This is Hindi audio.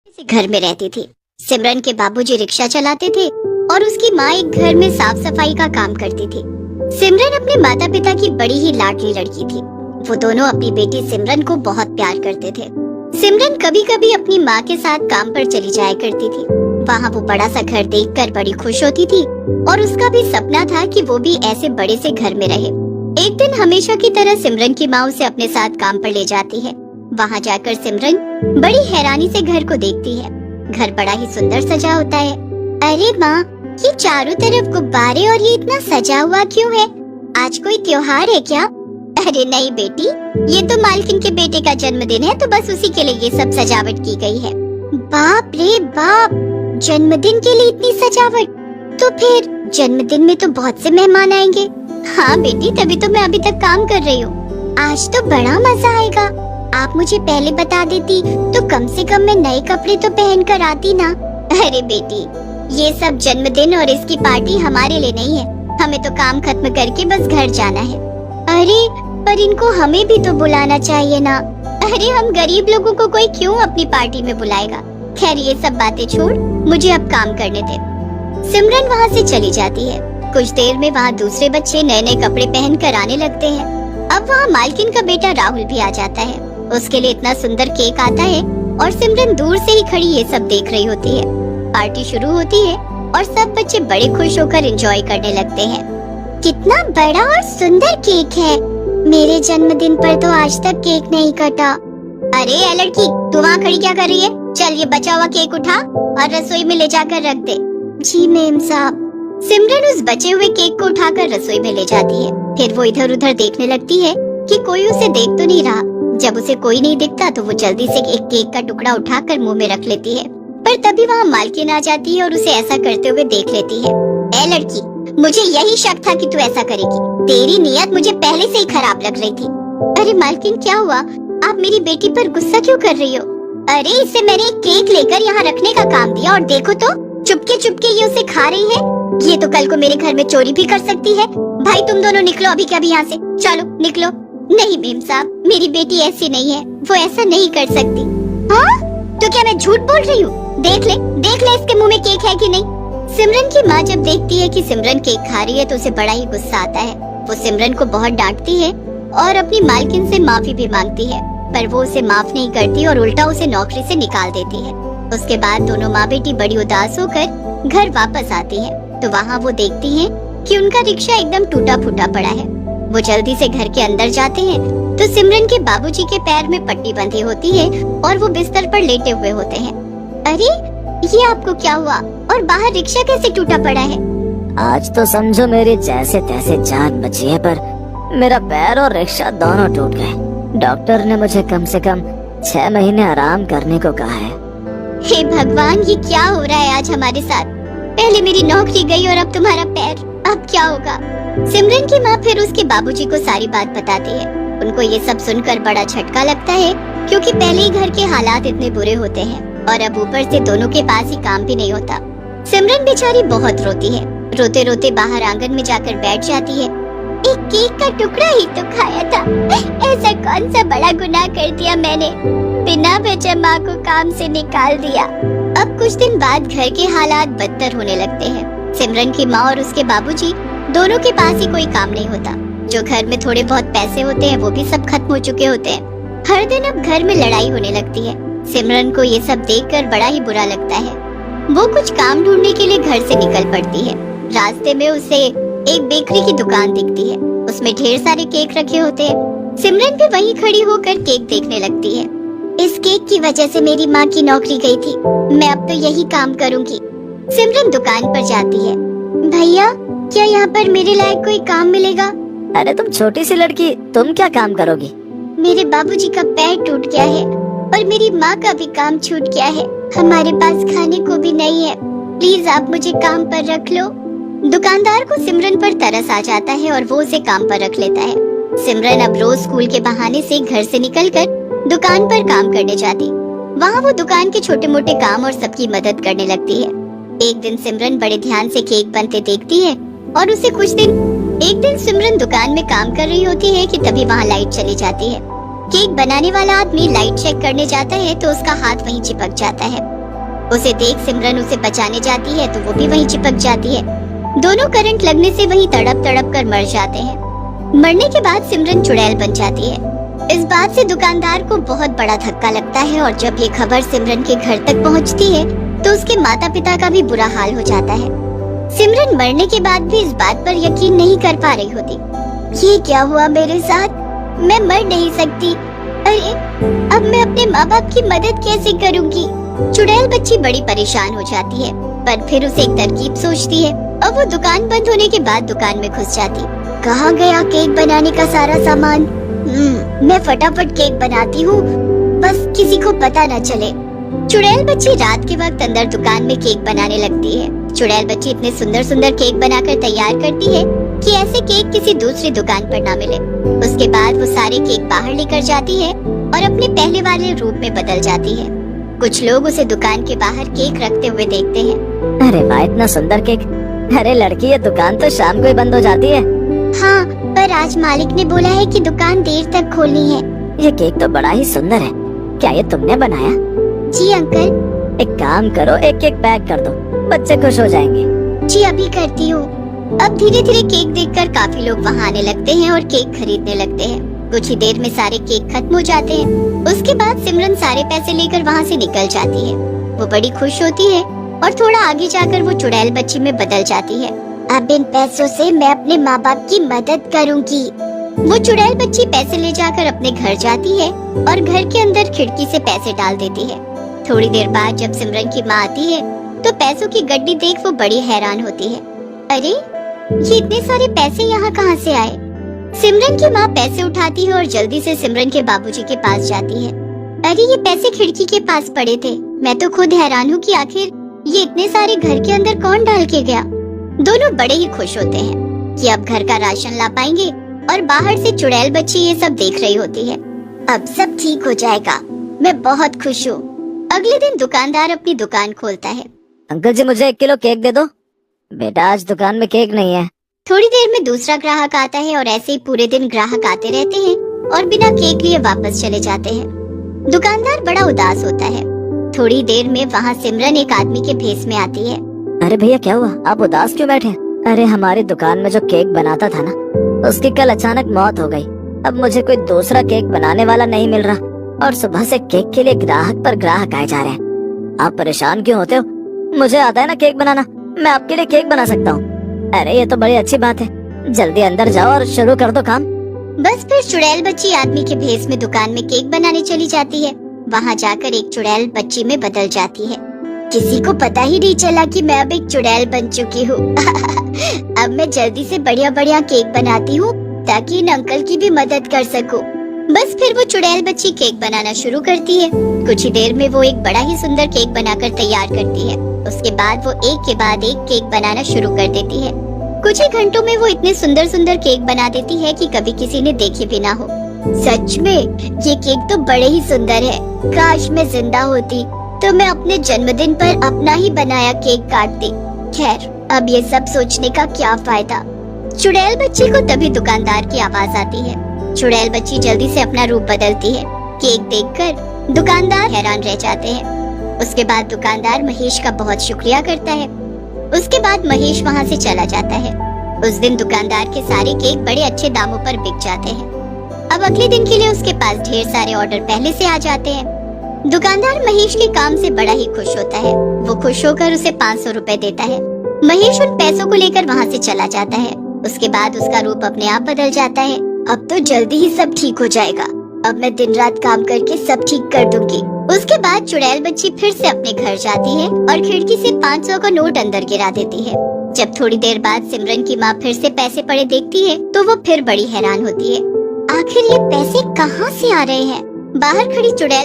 से घर में रहती थी। सिमरन के बाबूजी रिक्शा चलाते थे और उसकी माँ एक घर में साफ सफाई का काम करती थी। सिमरन अपने माता पिता की बड़ी ही लाडली लड़की थी। वो दोनों अपनी बेटी सिमरन को बहुत प्यार करते थे। सिमरन कभी कभी अपनी माँ के साथ काम पर चली जाया करती थी। वहाँ वो बड़ा सा घर देखकर बड़ी खुश होती थी और उसका भी सपना था कि वो भी ऐसे बड़े से घर में रहे। एक दिन हमेशा की तरह सिमरन की माँ उसे अपने साथ काम पर ले जाती है। वहाँ जाकर सिमरन बड़ी हैरानी से घर को देखती है। घर बड़ा ही सुंदर सजा होता है। अरे माँ, ये चारों तरफ गुब्बारे और ये इतना सजा हुआ क्यों है? आज कोई त्योहार है क्या? अरे नहीं बेटी, ये तो मालकिन के बेटे का जन्मदिन है, तो बस उसी के लिए ये सब सजावट की गई है। बाप रे बाप, जन्मदिन के लिए इतनी सजावट? तो फिर जन्मदिन में तो बहुत से मेहमान आएंगे। हाँ बेटी, तभी तो मैं अभी तक काम कर रही हूँ। आज तो बड़ा मजा आएगा। आप मुझे पहले बता देती तो कम से कम मैं नए कपड़े तो पहन कर आती ना। अरे बेटी, ये सब जन्मदिन और इसकी पार्टी हमारे लिए नहीं है। हमें तो काम खत्म करके बस घर जाना है। अरे पर इनको हमें भी तो बुलाना चाहिए ना। अरे हम गरीब लोगों को कोई क्यों अपनी पार्टी में बुलाएगा। खैर ये सब बातें छोड़, मुझे अब काम करने दे। सिमरन वहाँ से चली जाती है। कुछ देर में वहाँ दूसरे बच्चे नए नए कपड़े पहन कर आने लगते हैं। अब वहाँ मालकिन का बेटा राहुल भी आ जाता है। उसके लिए इतना सुंदर केक आता है और सिमरन दूर से ही खड़ी ये सब देख रही होती है। पार्टी शुरू होती है और सब बच्चे बड़े खुश होकर एंजॉय करने लगते हैं। कितना बड़ा और सुंदर केक है। मेरे जन्मदिन पर तो आज तक केक नहीं कटा। अरे ए लड़की, तू वहाँ खड़ी क्या कर रही है? चल ये बचा हुआ केक उठा और रसोई में ले जाकर रख दे। जी मेम साहब। सिमरन उस बचे हुए केक को उठाकर रसोई में ले जाती है। फिर वो इधर उधर देखने लगती है कि कोई उसे देख तो नहीं रहा। जब उसे कोई नहीं दिखता तो वो जल्दी से एक केक का टुकड़ा उठाकर मुंह में रख लेती है। पर तभी वहाँ मालकिन आ जाती है और उसे ऐसा करते हुए देख लेती है। ए लड़की, मुझे यही शक था कि तू ऐसा करेगी। तेरी नीयत मुझे पहले से ही खराब लग रही थी। अरे मालकिन, क्या हुआ? आप मेरी बेटी पर गुस्सा क्यों कर रही हो? अरे इसे मैंने एक केक लेकर यहाँ रखने का काम दिया और देखो तो चुपके चुपके ये उसे खा रही है। ये तो कल को मेरे घर में चोरी भी कर सकती है। भाई तुम दोनों निकलो अभी क्या भी यहाँ से। चलो निकलो। नहीं मेम साहब, मेरी बेटी ऐसी नहीं है। वो ऐसा नहीं कर सकती। हाँ? तो क्या मैं झूठ बोल रही हूँ? देख ले इसके मुंह में केक है कि नहीं। सिमरन की माँ जब देखती है कि सिमरन केक खा रही है तो उसे बड़ा ही गुस्सा आता है। वो सिमरन को बहुत डांटती है और अपनी मालकिन से माफी भी मांगती है, पर वो उसे माफ नहीं करती और उल्टा उसे नौकरी से निकाल देती है। उसके बाद दोनों माँ बेटी बड़ी उदास होकर घर वापस आती है तो वहाँ वो देखती है कि उनका रिक्शा एकदम टूटा फूटा पड़ा है। वो जल्दी से घर के अंदर जाते हैं तो सिमरन के बाबूजी के पैर में पट्टी बंधी होती है और वो बिस्तर पर लेटे हुए होते हैं। अरे ये आपको क्या हुआ और बाहर रिक्शा कैसे टूटा पड़ा है? आज तो समझो मेरी जैसे तैसे जान बची है, पर मेरा पैर और रिक्शा दोनों टूट गए। डॉक्टर ने मुझे कम से कम 6 महीने आराम करने को कहा है। हे भगवान, ये क्या हो रहा है आज हमारे साथ? पहले मेरी नौकरी गई और अब तुम्हारा पैर। अब क्या होगा? सिमरन की माँ फिर उसके बाबूजी को सारी बात बताती है। उनको ये सब सुनकर बड़ा झटका लगता है क्योंकि पहले ही घर के हालात इतने बुरे होते हैं और अब ऊपर से दोनों के पास ही काम भी नहीं होता। सिमरन बेचारी बहुत रोती है। रोते रोते बाहर आंगन में जाकर बैठ जाती है। एक केक का टुकड़ा ही तो खाया था। ऐसा कौन सा बड़ा गुनाह कर दिया मैंने? बिना वजह माँ को काम से निकाल दिया। अब कुछ दिन बाद घर के हालात बदतर होने लगते हैं। सिमरन की माँ और उसके बाबूजी दोनों के पास ही कोई काम नहीं होता। जो घर में थोड़े बहुत पैसे होते हैं वो भी सब खत्म हो चुके होते हैं। हर दिन अब घर में लड़ाई होने लगती है। सिमरन को ये सब देखकर बड़ा ही बुरा लगता है। वो कुछ काम ढूंढने के लिए घर से निकल पड़ती है। रास्ते में उसे एक बेकरी की दुकान दिखती है। उसमें ढेर सारे केक रखे होते हैं। सिमरन भी वहीं खड़ी होकर केक देखने लगती है। इस केक की वजह से मेरी माँ की नौकरी गई थी। मैं अब तो यही काम करूँगी। सिमरन दुकान पर जाती है। भैया, क्या यहाँ पर मेरे लायक कोई काम मिलेगा? अरे तुम छोटी सी लड़की, तुम क्या काम करोगी? मेरे बाबूजी का पैर टूट गया है और मेरी माँ का भी काम छूट गया है। हमारे पास खाने को भी नहीं है। प्लीज आप मुझे काम पर रख लो। दुकानदार को सिमरन पर तरस आ जाता है और वो उसे काम पर रख लेता है। सिमरन अब रोज स्कूल के बहाने से घर से निकलकर दुकान पर काम करने जाती। वहाँ वो दुकान के छोटे मोटे काम और सबकी मदद करने लगती है। एक दिन सिमरन बड़े ध्यान से केक बनते देखती है और उसे एक दिन सिमरन दुकान में काम कर रही होती है कि तभी वहाँ लाइट चली जाती है। केक बनाने वाला आदमी लाइट चेक करने जाता है तो उसका हाथ वहीं चिपक जाता है। उसे देख सिमरन उसे बचाने जाती है तो वो भी वहीं चिपक जाती है। दोनों करंट लगने से वहीं तड़प तड़प कर मर जाते हैं। मरने के बाद सिमरन चुड़ैल बन जाती है। इस बात से दुकानदार को बहुत बड़ा धक्का लगता है और जब ये खबर सिमरन के घर तक पहुंचती है तो उसके माता पिता का भी बुरा हाल हो जाता है। सिमरन मरने के बाद भी इस बात पर यकीन नहीं कर पा रही होती। ये क्या हुआ मेरे साथ? मैं मर नहीं सकती। अरे अब मैं अपने माँ बाप की मदद कैसे करूँगी? चुड़ैल बच्ची बड़ी परेशान हो जाती है, पर फिर उसे एक तरकीब सोचती है और वो दुकान बंद होने के बाद दुकान में घुस जाती। कहाँ गया केक बनाने का सारा सामान? मैं फटाफट केक बनाती हूँ, बस किसी को पता न चले। चुड़ैल बच्ची रात के वक्त अंदर दुकान में केक बनाने लगती है। चुड़ैल बच्ची इतने सुंदर सुंदर केक बनाकर तैयार करती है कि ऐसे केक किसी दूसरी दुकान पर ना मिले। उसके बाद वो सारे केक बाहर लेकर जाती है और अपने पहले वाले रूप में बदल जाती है। कुछ लोग उसे दुकान के बाहर केक रखते हुए देखते हैं। अरे वाह, इतना सुंदर केक। अरे लड़की, ये दुकान तो शाम को ही बंद हो जाती है। हाँ, पर आज मालिक ने बोला है कि दुकान देर तक खोलनी है। ये केक तो बड़ा ही सुंदर है। क्या ये तुमने बनाया? जी अंकल। एक काम करो, एक केक पैक कर दो, बच्चे खुश हो जाएंगे। जी अभी करती हूँ। अब धीरे धीरे केक देखकर काफी लोग वहाँ आने लगते हैं और केक खरीदने लगते हैं। कुछ ही देर में सारे केक खत्म हो जाते हैं। उसके बाद सिमरन सारे पैसे लेकर वहाँ से निकल जाती है। वो बड़ी खुश होती है और थोड़ा आगे जाकर वो चुड़ैल बच्ची में बदल जाती है। अब इन पैसों से मैं अपने माँ बाप की मदद करूँगी। वो चुड़ैल बच्ची पैसे ले जाकर अपने घर जाती है और घर के अंदर खिड़की से पैसे डाल देती है। थोड़ी देर बाद जब सिमरन की माँ आती है तो पैसों की गड्डी देख वो बड़ी हैरान होती है। अरे ये इतने सारे पैसे यहाँ कहाँ से आए? सिमरन की माँ पैसे उठाती है और जल्दी से सिमरन के बाबूजी के पास जाती है। अरे ये पैसे खिड़की के पास पड़े थे। मैं तो खुद हैरान हूँ कि आखिर ये इतने सारे घर के अंदर कौन डाल के गया। दोनों बड़े ही खुश होते हैं कि अब घर का राशन ला पाएंगे और बाहर से चुड़ैल बच्ची ये सब देख रही होती है। अब सब ठीक हो जाएगा, मैं बहुत खुश हूँ। अगले दिन दुकानदार अपनी दुकान खोलता है। अंकल जी, मुझे 1 किलो केक दे दो। बेटा, आज दुकान में केक नहीं है। थोड़ी देर में दूसरा ग्राहक आता है और ऐसे ही पूरे दिन ग्राहक आते रहते हैं और बिना केक लिए वापस चले जाते हैं। दुकानदार बड़ा उदास होता है। थोड़ी देर में वहाँ सिमरन एक आदमी के भेष में आती है। अरे भैया, क्या हुआ? आप उदास क्यों बैठे? अरे हमारी दुकान में जो केक बनाता था ना, उसकी कल अचानक मौत हो गई। अब मुझे कोई दूसरा केक बनाने वाला नहीं मिल रहा और सुबह से केक के लिए ग्राहक पर ग्राहक आए जा रहे हैं। आप परेशान क्यों होते हो? मुझे आता है ना केक बनाना, मैं आपके लिए केक बना सकता हूँ। अरे ये तो बड़ी अच्छी बात है, जल्दी अंदर जाओ और शुरू कर दो काम। बस फिर चुड़ैल बच्ची आदमी के भेष में दुकान में केक बनाने चली जाती है। वहाँ जाकर एक चुड़ैल बच्ची में बदल जाती है। किसी को पता ही नहीं चला कि मैं अब एक चुड़ैल बन चुकी हूँ। अब मैं जल्दी से बढ़िया बढ़िया केक बनाती हूँ ताकि इन अंकल की भी मदद कर सकूँ। बस फिर वो चुड़ैल बच्ची केक बनाना शुरू करती है। कुछ ही देर में वो एक बड़ा ही सुंदर केक बनाकर तैयार करती है। उसके बाद वो एक के बाद एक केक बनाना शुरू कर देती है। कुछ ही घंटों में वो इतने सुंदर सुंदर केक बना देती है कि कभी किसी ने देखे भी ना हो। सच में ये केक तो बड़े ही सुंदर है। काश मैं जिंदा होती तो मैं अपने जन्मदिन पर अपना ही बनाया केक काटती। खैर, अब ये सब सोचने का क्या फायदा। चुड़ैल बच्ची को तभी दुकानदार की आवाज आती है। चुड़ैल बच्ची जल्दी से अपना रूप बदलती है। केक देखकर दुकानदार हैरान रह जाते हैं। उसके बाद दुकानदार महेश का बहुत शुक्रिया करता है। उसके बाद महेश वहाँ से चला जाता है। उस दिन दुकानदार के सारे केक बड़े अच्छे दामों पर बिक जाते हैं। अब अगले दिन के लिए उसके पास ढेर सारे ऑर्डर पहले से आ जाते हैं। दुकानदार महेश के काम से बड़ा ही खुश होता है। वो खुश होकर उसे 500 रुपए देता है। महेश उन पैसों को लेकर वहाँ से चला जाता है। उसके बाद उसका रूप अपने आप बदल जाता है। अब तो जल्दी ही सब ठीक हो जाएगा। अब मैं दिन रात काम करके सब ठीक कर दूंगी। उसके बाद चुड़ैल बच्ची फिर से अपने घर जाती है और खिड़की से 500 का नोट अंदर गिरा देती है। जब थोड़ी देर बाद सिमरन की माँ फिर से पैसे पड़े देखती है तो वो फिर बड़ी हैरान होती है। आखिर ये पैसे कहाँ से आ रहे हैं? बाहर खड़ी चुड़ैल